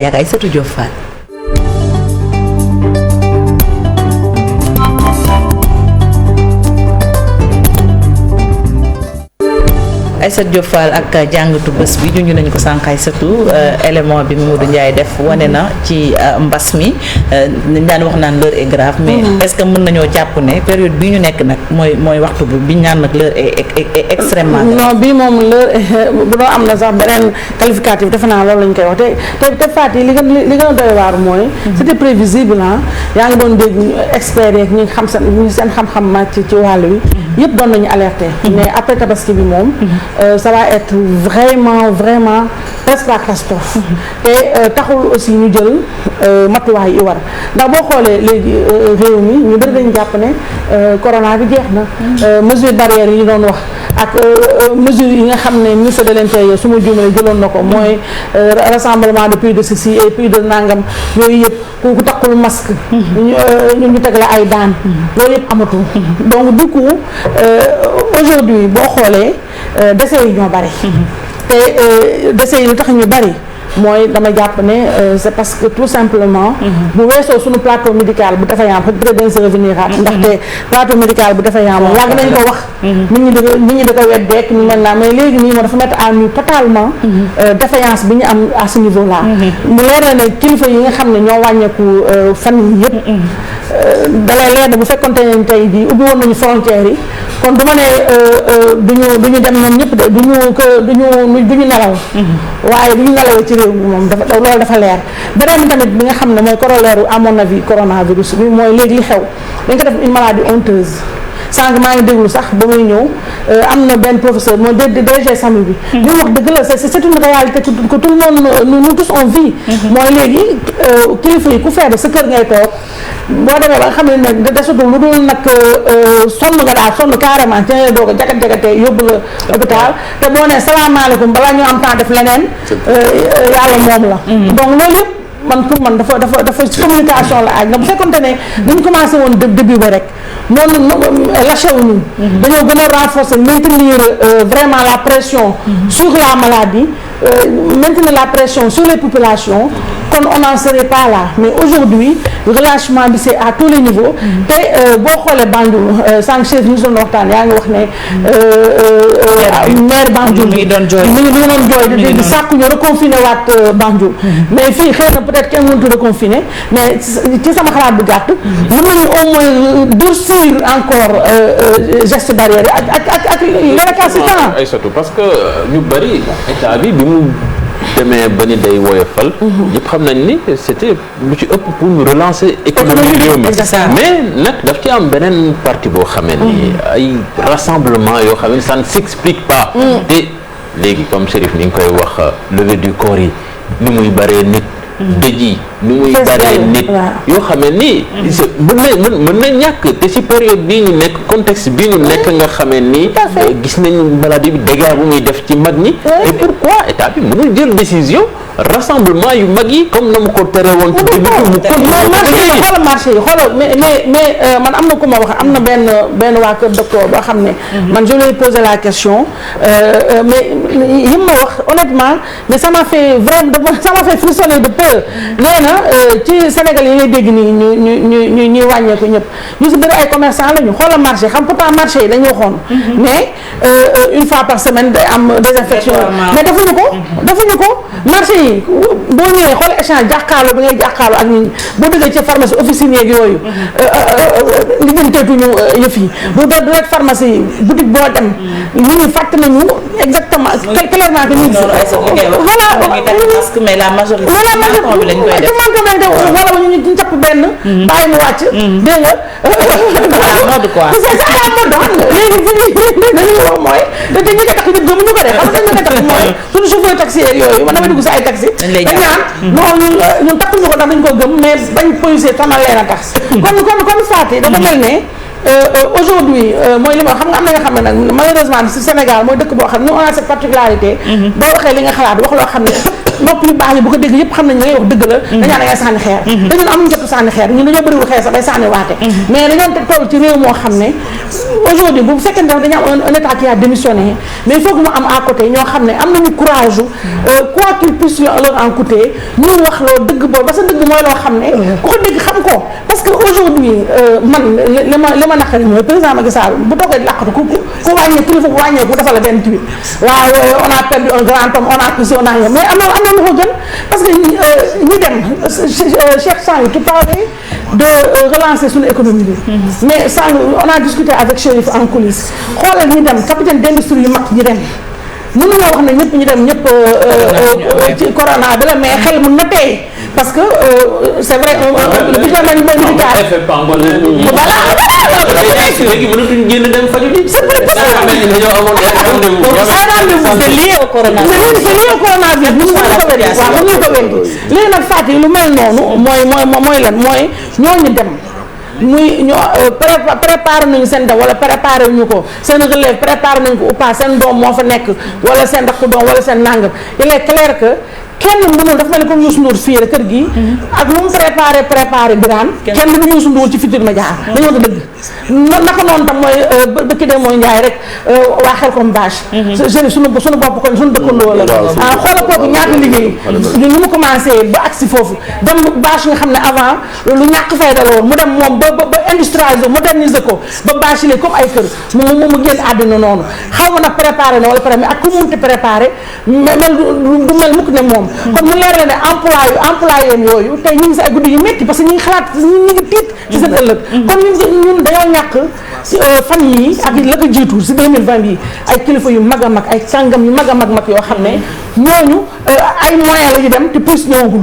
yaa ngi Aïssatou Diop Fall. Aïssatou Diop Fall ak jàngatu bés bi junj nañu ko sànq Aïssatou élément bi Mamadou Ndiaye def wane na ci mbas mi dañ daan wax naan l'heure est grave mais est-ce que mën nañoo jàpp ne période bi ñu nekk nag mooy waxtu bi ñu naan nag l'heure est extrêmement grave. non bii moom l'heure bu doon am na sax beneen qualificatif defe naa loolu lañ koy wax te faat yi li gën a doy waar mooy c'était prévisible yaa ngi doon dégg experts yeeg ñi xam seen xam-xam màcc ci wàll wi yëpp doon nañu alerté mais après tabaski bi moom ça va être vraiment presque la catastrophe te taxul aussi ñu jël matuwaay yi war ndax boo xoolee léegi réew mi ñu bëri dañu jàpp ne corona bi jeex na mesure barrière yi ñu doon wax ak mesure yi nga xam ne ministre de l'intérieur su ma juumalee jëloon na ko mooy rassemblement de plus de ceci et plus de nangam yooyu yëpp ku takkul masque ñu teg la ay daan loolu yëpp amatul donc du coup aujourd'hui boo xoolee décès yi ñoo bari te décès yi lu tax ñu bari mooy dama jàpp ne c'est parce que tout simplement bu weesoo suñu plateau médical bu dafa yaam peut-être dañ si revenir ndaxte plateau médical bu dafa yaam moom yàgg nañ ko wax nit ñi da ko weddeek ñu mel naa mais léegi nii moom dafa mettre à nu totalement défaillance bi ñu am à ce niveau là mu leer na ne kilifa yi nga xam ne ñoo wàññeeku fan yi yëpp dalay leer na bu fekkonte ne tey jii ubbi woon nañu frontières yi kon du ma ne duñu dem ñoom ñëpp de duñu nelaw waaye duñu nelaw ci réew mi moom loolu dafa leer beneen tamit bi nga xam ne mooy corollaire à mon avis coronavirus bi mooy léegi li xew dañ ko def une maladie honteuse sànq maa ngi déglu sax ba muy ñëw am na benn professeur mooy DG SAMU bi li mu wax dëgg la c'est une réalité que tout le monde nous tous on vit mooy léegi kilifa yi ku feebar sa kër ngay toog boo demee ba nga xam ne nag desatul lu dul nag sonn nga daal sonn carrément ci nga doog a jagat-jagatee yóbbu la hôpital te boo nee salaamaaleykum balaa ñu am temps def leneen yàlla moom la donc loolu yëpp man pour man dafa ci communication la aaj na bu fekkonte ne dañu commencé woon début ba rek noonu lâché wuñu dañoo gën a renforcer maintenir vraiment la pression sur la maladie maintenir la pression sur les populations kon on n'en serait pas là mais aujourd'hui relâchement bi c'est à tous les niveaux te boo xoolee Banjul sànq chef ñu doon waxtaan yaa ngi wax ne maire Banjul mi ngi doon jooy di sàkku ñu reconfiné waat Banjul mais fii xëy na peut-être kenn mënut a reconfiné mais ci sama xalaat bu gàtt mën nañu au moins durcir encore geste barrière ak les récalcitrants Aïssatou parce que ñu bari état bi mu demee ba ni day woyofal ñëpp xam nañ ni c'était lu ci ëpp pour ñu relancer économie réew mi mais nag daf ci am beneen partie boo xamee ni ay rassemblement yoo xam ne ça ne s'explique pas te léegi comme Chérif ni nga koy wax levée du corps yi ni muy baree nit dëj yi ni muy baree nit yoo xam ne nii mën na ñàkk te ci période bii ñu nekk contexte bii ñu nekk nga xamee nii gis nañ maladie bi dégâts bu muy def ci mag ñi et pourquoi état bi mënul jël décision rassemblement yu mag yi comme na mu ko tere woon ci début mu continuer xoolal marché yi xoolal mais man am na ku ma wax am na benn waa kër docteur boo xam ne man je lui ai posé la question mais yi ma wax honnêtement mais ça m'a fait frissonner de peur nee na ci Sénégal yi ngay dégg nii ñuy wàññeeku ñëpp ñu si bëri ay commerçant la ñu xoolal marché xam pourtant marché yi dañu waxoon mais une fois par semaine day am désinfection mais defuñu ko marché yi boo ñëwee xool échange jàkkaarloo bi ngay jàkkaarloo ak ñi boo déggee ci pharmacie officine yeeg yooyu li jënteetuñu yëf yi bu dee rek pharmacie yi boutique boo dem nit ñi fàtte nañu exactement clairement que ñu mais la majorité wala ñu capp benn bàyyi mu wàcc dégg nga mode quoi c'est ça la mode xam nga léegi fii dañuy wax mooy te ñu ko tax ñu gëmuñu ko de xam nga ñu ko tax mooy suñu chauffeur taxi yeeg yooyu man damay dugg si ay taxi dañ naan non ñun takkuñu ko ndax dañ ko gëm mais bañ policier tamal leen a tax kon Fatou dafa mel ne aujourd'hui mooy li ma xam nga am na nga xam ne nag malheureusement si Sénégal mooy dëkk boo xam ne on a cette particularité boo waxee li nga xalaat wax loo xam ne nopp yu baax yi bu ko dégg yëpp xam nañ ngay wax dëgg la dañaa da ngay sànni xeer te ñun amuñu jot sànni xeer ñun dañoo bëriwul xeer sax day sànni waate mais dañoo toll ci réew moo xam ne aujourd'hui bu fekkee ne dañu am un état qui a démissionné mais il faut que mu am à côté ñoo xam ne am nañu courage quoi qu'il puisse leur en coûter ñu wax loo dëgg boobu parce que dëgg mooy loo xam ne ku ko dégg xam ko parce que aujourd'hui man li ma naqari mooy président Macky Sall bu toogee làqatu ku wàññee kilifa bu wàññee ku defal la benn tweet waaw on a perdu un grand homme on a poussé on a rien mais am na lu ko gën parce que ñi dem Cheikh Sang tu parlais de relancer suñu économie bi mais Sang on a discuté avec Chérif en coulisses xoolal ñi dem capitaine d'industrie yu mag ñi dem mënuñoo wax ne ñëpp ñu dem ñëpp ci corona bi la mais xel mun na tey parce que c'est vrai le budget militaire léegi mënatuñ génn dem faju ji c'est lié au coronavirus léegi nag Fatou lu mel noonu mooy lan mooy ñooñu dem muy ñoo préparé nañu seen dem wala préparé wuñu ko seen relève préparé nañu ko ou pas seen doom moo fa nekk wala seen rakku doom wala seen nangam il est clair que kenn mënul dafa mel ni comme Youssou Ndour fii rek kër gi ak lu mu préparé Birane kenn du Youssou Ndour ci Futurs Médias dañoo ko dëgg naka noonu tam mooy bëkki de mooy Njaay rek waa xel comme bâche jeune suñu bopp kon suñu dëkkandoo la xoolal kooku ñaata liggéey ñu mu commencé ba agsi foofu dem bâche nga xam ne avant lu ñàkk fayda la woon mu dem moom ba industrialiser moderniser ko ba bâche yi comme ay kër mu génn àddina noonu xaw ma nag préparé na wala pare mais ak ku munti préparé mel du mel mukk ne moom kon mu leer ne employé yooyu tey ñu ngi si ay guddi yu métti parce que ñu ngi xalaat ñu ngi tiit ci seen ëllëg kon ñun dañoo ñàkk fan yi ak la ko jiitu si 2020 yi ay kilifa yu mag a mag ay kàngam yu mag a mag yoo xam ne ñooñu ay moyens la ñu dem te plus ñëwagul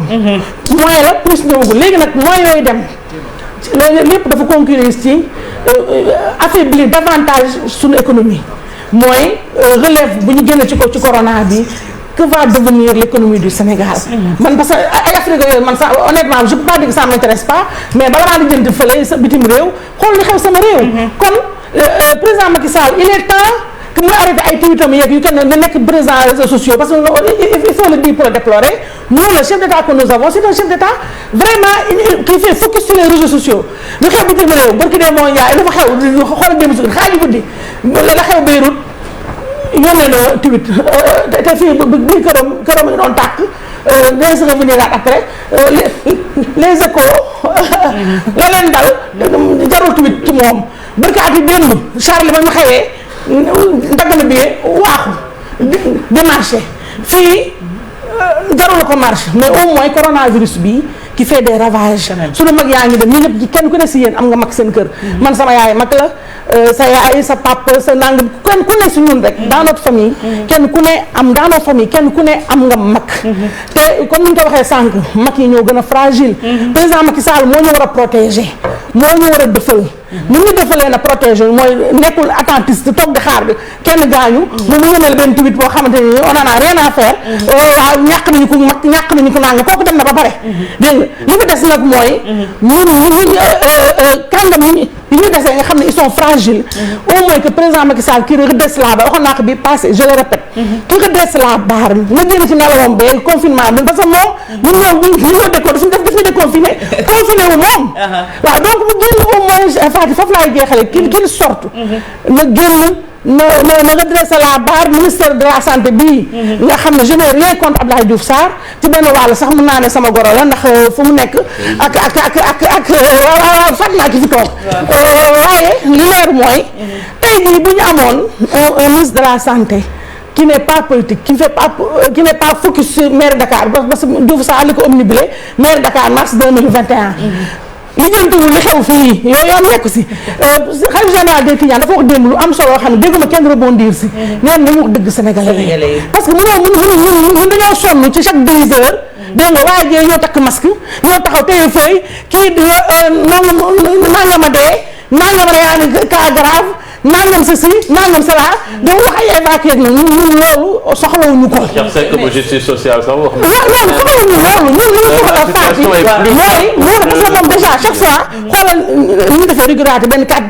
moyen la plus ñëwagul léegi nag moyens yooyu dem loolu lépp dafa concourir ci affaiblir davantage suñu économie mooy relève bu ñu génne ci corona bi que va devenir l'économie du Sénégal man parce que ay Afrique yooyu man sax honnêtement je peux pas dire que ça m'intéresse pas mais bala maa di jënd fële sa bitim réew xool li xew sama réew kon président Macky Sall il est temps que mu arrêté ay tweetam yeeg yu kenn na nekk président réseaux sociaux parce que il faut le dire pour le déplorer nous le chef d'État que nous avons c'est un chef d'État vraiment qui fait focus sur les réseaux sociaux lu xew bitim réew barki dee moo yaay dafa xew xoolal démb si xaaju guddi la xew Beyrouth yónnee na tweet te fii bi këram ngi doon tàkk dina se revenir après les échos la leen dal jarul tweet ci moom barkaat yi démb Charles ba ñu xewee dagg na bi waaxu di marché fii jarul ko marche mais au moins coronavirus bi qui fait des ravages suñu mag yaa ngi dem ñu ñëpp kenn ku ne si yéen am nga mag seen kër man sama yaay mag la sa yaay sa papa sa nangam kenn ku ne si ñun rek dans notre famille kenn ku ne am dans notre famille kenn ku ne am nga mag te comme ni ñu ko waxee sànq mag yi ñoo gën a fragile président Macky Sall moo ñu war a protéger moo ñu war a dëfal ni ñu defalee na protéger mooy nekkul attentiste toog di xaar bi kenn gaañu mu yónnee benn tweet boo xamante ni on en a rien à faire waaw ñàkk nañu ko mag ñàkk nañu ko nanga kooku dem na ba pare dégg nga li mu des nag mooy ñun kàngam yi ñu desee nga xam ne ils sont fragiles au moins que président Macky Sall kii redresse la barre waxoon naa ko bi passé je le répète kii redresse la barre na génn ci nelawam ba confinement bi parce que moom ñoo déco daf ñu déconfiné confiné wu moom waaw donc mu génn au moins Fatou foofu laay jeexale qu'il sorte na génn na redressé la barre ministère de la santé bii nga xam ne je n'ai rien contre Abdoulaye Diouf Sarr ci benn wàll sax mën naa ne sama goro la ndax fu mu nekk ak fat naa ki fi toog waaye li leer mooy tey jii bu ñu amoon un ministre de la santé qui n'est pas politique qui n'est pas focus sur maire Dakar parce que Diouf Sarr li ko omnibulé maire Dakar mars 2021 li jëntuwul li xew fii yooyu am nekk si xalifa général des Tidianes dafa wax démb lu am solo yoo xam ne dégguma kenn rebondir si neen nañu wax dëgg sénégalais parce que mun dañoo sonn ci chaque 2 heures dégg nga waaye jee ñoo takk masque ñoo taxaw téye feuille kii nangama dee nangama yaa ni cas grave nangam sa si nangam sa laa da wax ay évacué na ñun loolu soxlawuñu ko. mooy justice sociale sax wax na. non soxlawuñu loolu ñun li ñu soxla Fatou mooy parce que moom déjà chaque fois xoolal ñu defee régularité benn 4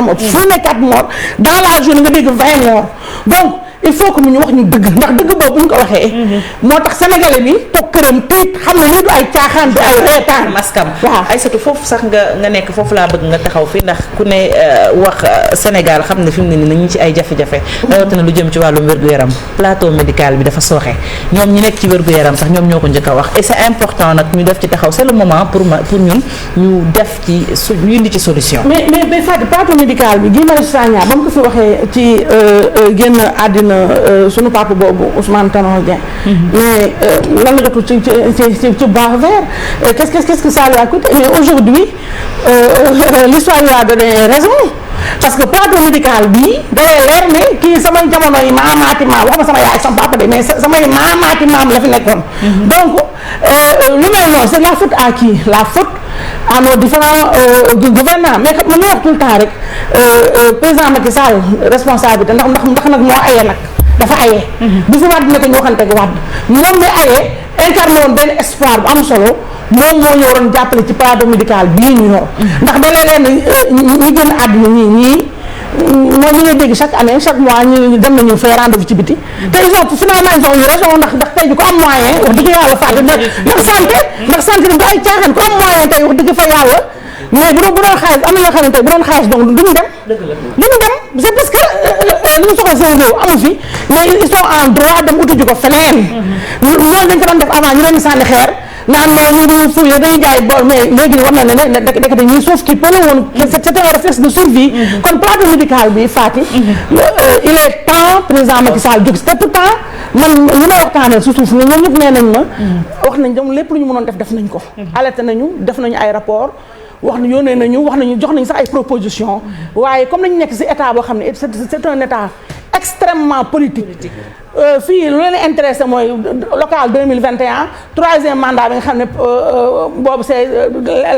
morts fu ne 4 morts dans la journée nga dégg 20 morts donc il faut que mu ñu wax ñu dëgg ndax dëgg boobu bu ñu ko waxee. moo tax sénégalais bi toog këram tiit xam ne lii du ay caaxaan du ay reetaan. maskam waaw Aïssatou foofu sax nga nekk foofu laa bëgg nga taxaw fi ndax ku ne wax Sénégal xam ne fi mu ne nii ñu ngi ci ay jafe-jafe. rawatina lu jëm ci wàllum wér-gu-yaram plateau médical bi dafa sooxe ñoom ñi nekk ci wér-gu-yaram sax ñoom ñoo ko njëkk a wax et c'est important nag ñu def ci taxaw c'est le moment pour ñun ñu def ci ñu indi ci solution. mais Fatou plateau médical bi Guy Marius Sagna ba mu ko fi waxee ci génn àddina sunu papa boobu Ousmane Tanor Dieng. mais lan la jotul ci baax vert qu'est-ce que ça lui a coûté mais aujourd'hui l'histoire lui a donné raison parce que plateau médical bii day leer ne kii samay jamono yi maamaati maam waxuma sama yaay sama papa de mais samay maamaati maam la fi nekkoon. donc lu mel noonu c'est la faute à qui la faute à nos différents gouvernants mais man li wax tout le temps rek président Macky Sall responsabilité ndax nag moo ayee nag dafa ayee. bu fi Wade nekk ñu waxante ak Wade moom mi ayee incarné woon benn espoir bu am solo moom moo ñu waroon jàppale ci plateau médical bii ñu yor. ndax da leen ñi génn àdduna ñii mooy ñu ngi dégg chaque année chaque mois ñu dem nañu fay rendez-vous ci biti. te finalement ils ont eu raison ndax tey ji ko am moyen wax dëgg yàlla fàtte ndax santé du ay caaxaan ko am moyen tey wax dëgg fa yàlla mais bu doon xaalis am na yoo xam ne tey bu doon xaalis donc duñu dem. duñu dem c'est parce que li ñu soxla seen réew amu fi mais ils sont en droit dem uti ji ko feneen. loolu dañ ko doon def avant ñu leen di sànni xeer. naan non ñu fuuy dañuy jaay bool mais léegi war na ne dekk ñuy suuf ki pële woon c'était un réflexe de survie kon plateau médical bi Fati il est temps président Macky Sall jóg te pourtant man li may waxtaanee su suuf ne ñoom ñëpp nee nañ ma wax nañ dem lépp lu ñu mënoon def nañ ko alerté nañu def nañu ay rapport wax nañu yónnee nañu wax nañu jox nañu sax ay proposition waaye comme nañu nekk ci état boo xam ne c'est un état extrêmement politique fii lu leen intéressé mooy local 2021 troisième mandat bi nga xam ne boobu c'est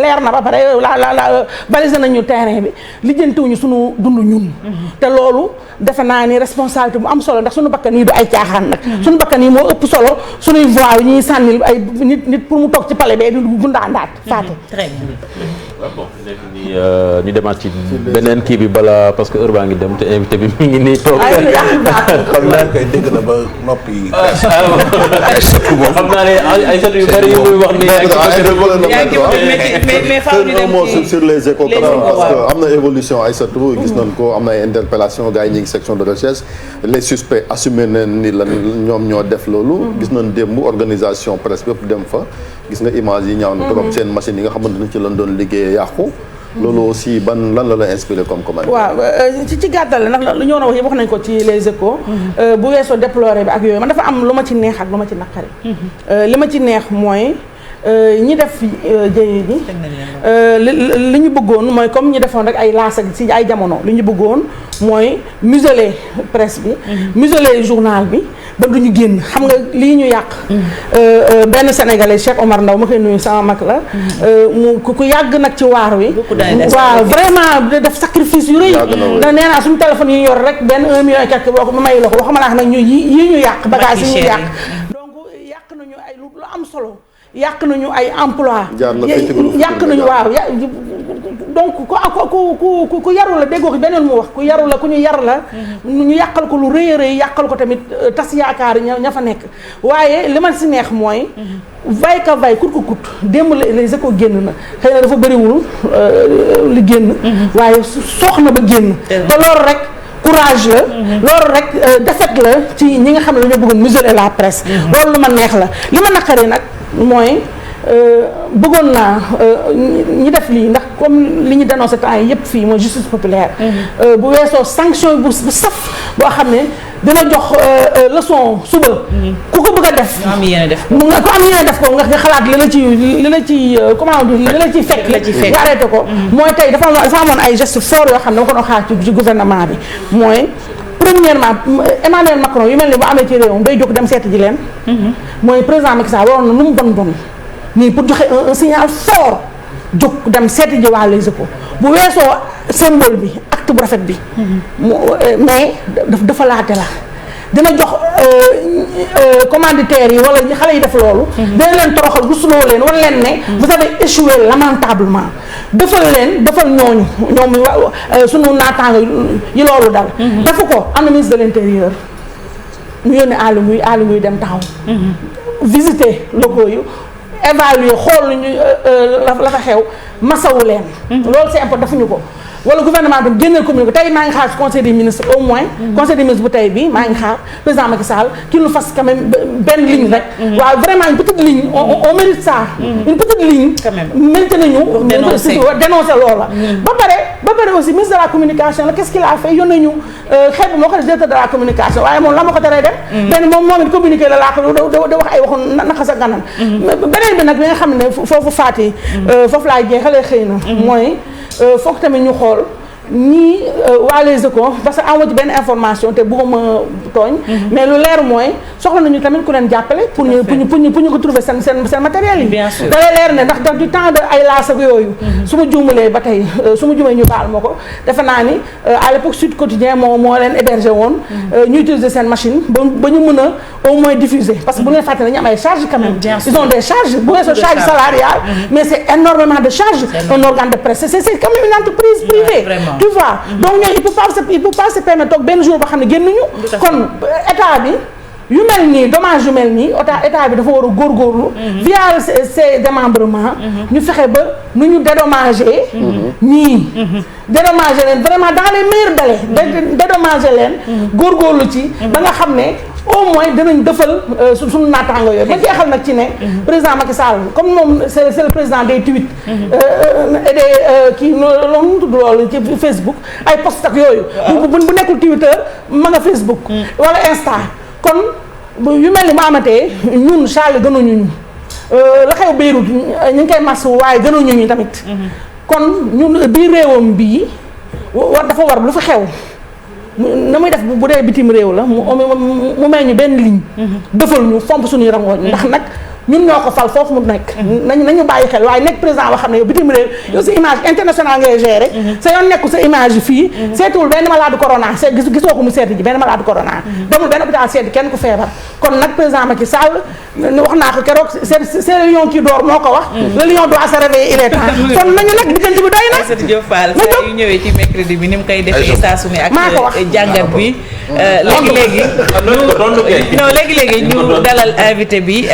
leer na ba pare la balisé nañu terrain bi lijjantiwuñu sunu dund ñun te loolu defe naa ni responsabilité bu am solo ndax suñu bakkan yi du ay caaxaan nag suñu bakkan yi moo ëpp solo suñuy voix yi ñuy sànnil ay nit pour mu toog ci palais bee di gundaandaat Fatou. Très bien. bon nekk nii ñu demaat ci beneen kii bi bala parce que heure baa ngi dem te invité bi mi ngi nii toog. xam naa koy dégg na ba noppi. xam naa ne ay sët yu bëri yu muy wax nii. mais faaw ñu dem sur les échos parce que am na évolution ay sët gis nañ ko am na ay interpellation gars yi ñu ngi section de recherche les suspects assumé nañ ni lan ñoom ñoo def loolu. gis nañ démb organisation presse bépp dem fa gis nga image yi ñaaw na trop seen machine yi nga xamante ne ci lañ doon liggéeyee yàqu. loolu aussi lan la la inspiré comme commentaire. waaw ci gàttal la ndax lu ñu war a wax yëpp wax nañ ko ci les échos. bu weesoo déploré bi ak yooyu man dafa am lu ma ci neex ak lu ma ci naqari. li ma ci neex mooy ñi def jëye ji li ñu bëggoon mooy comme ñi defoon rek ay laas ak ci ay jamono li ñu bëggoon mooy museler presse bi museler journal bi ba du ñu génn xam nga lii ñu yàq benn sénégalais Cheikh Omar Ndaw ma koy nuyu sama mag la mu ku yàgg nag ci waar wi waaw vraiment def sacrifice yu rëy da nee naa suñu téléphone yi ñu yor rek benn 1 million et quelque boo ko may la ko waxuma laa nag ñu yi ñu yàq bagage yi ñu yàq donc yàq nañu ay lu am solo yàq nañu ay emploi yàq nañu waaw donc ku yaru la déggoo ko beneen mu wax ku yaru la ku ñu yar la ñu yàqal ko lu rëy a rëy yàqal ko tamit tas yaakaar ña fa nekk waaye li ma si neex mooy vay ka vay kut ko kut démb les échos génn na xëy na dafa bëriwul li génn waaye soox na ba génn te loolu rek courage la loolu rek défaite la ci ñi nga xam ne dañoo bëggoon museler la presse loolu lu ma neex la li ma naqari nag mooy bëggoon naa ñi def lii ndax comme li ñu dénoncé temps yi yëpp fii mooy justice populaire bu weesoo sanction bu saf boo xam ne dina jox leçon suba ku ko bëgg a def ku am yéene def ko nga xalaat li la ci comment dire li la ciy fekk nga arrêté ko mooy tey dafa amoon ay gestes forts yoo xam ne dama ko doon xaar ci gouvernement bi mooy premièrement Emmanuel Macron yu mel ni bu amee ci réewam day jóg dem seeti ji leen mooy président Macky Sall waroon na nu mu bon nii pour joxe un signal fort jóg dem seeti ji waa Les Échos bu weesoo symbole bi acte bu rafet bi mais dafa laate la dina jox commanditaires yi wala xale yi def loolu dina leen toroxal rusloo leen war leen ne vous avez échoué lamentablement defal ñooñu ñoom sunu naataango yi loolu dal dafa ko am na ministre de l'intérieur ñu yónnee Aly Ngouille dem taxaw visiter locaux yu évaluer xool lu ñu la fa xew masawu leen loolu c'est important defuñu ko wala gouvernement bi génneel communiqué tey maa ngi xaar ci conseil des ministres au moins conseil des ministres bu tey bi maa ngi xaar président Macky Sall qu'il nous fasse quand même benn ligne rek waaw vraiment une petite ligne on mérite ça une petite ligne mérite nañu dénoncer loola ba pare aussi ministre de la communication la qu'est-ce qu'il a fait yónnee ñu xëy moo ko def directeur de la communication waaye moom la ma ko teree dem benn moom it communiqué la laa ko da wax ay waxu naka sa ganam beneen bi nag bi nga xam ne foofu Fatick foofu laay jeexalee xëy na mooy foog tamit ñu xool ñii waa Les Échos parce que amoo ci benn information te bëgguma tooñ mais lu leer mooy soxla nañu tamit ku leen jàppale pour ñu ko trouver seen matériel yi da lay leer ne ndax du temps de ay laas ak yooyu su ma juumalee ba tey su ma juumee ñu baal ma ko defe naa ni à l'époque Sud Quotidien moo leen hébergé woon ñu utiliser seen machine ba ñu mën a au moins diffuser parce que bu ngeen fàtte nañu am ay charges quand même ils ont des charges bu weesoo charge salariale mais c'est énormément de charges un organe de presse c'est quand même une entreprise privée tu vois donc ñooñu il peut pas se permettre toog benn jour ba xam ne génnuñu kon état bi yu mel nii dommage yu mel nii état bi dafa war a góorgóorlu via ces démembrements ñu fexe ba nu ñu dédommager ñii dédommager leen vraiment dans les meilleurs délais dédommager leen góorgóorlu ci ba nga xam ne au moins dinañ defal suñu naataango yooyu ba jeexal nag ci ne président Macky Sall comme moom c'est le président des tweets et des kii loolu mu tudd loolu ci Facebook ay post ak yooyu bu nekkul Twitter ma nga Facebook wala Insta kon yu mel ni mu amatee ñun Charles gënuñu ñu la xew Beyrouth ñu ngi koy mas waaye gënuñu ñu tamit kon ñun biir réewam bii dafa war lu fa xew na muy def bu dee bitim réew la mu may ñu benn ligne defal ñu fomp suñuy rangooñ ndax nag ñun ñoo ko fal foofu mu nekk nañu bàyyi xel waaye nekk président boo xam ne yow bitim réew yow sa image internationale ngay gérer sa yoon nekku sa image fii seetuwul benn malade corona gisoo ko mu seeti ji benn malade corona demul benn hôpital seeti kenn ku feebar kon nag président Macky Sall wax naa ko keroog c'est le lion qui dort moo ko wax le lion doit se réveiller il est temps kon nañu nag diggante bi doy na Aïssatou Diop Fall saa yu ñëwee ci mercredi bi ni mu koy defee saa su ne ak jàngat bi léegi-léegi ñu dalal invité bi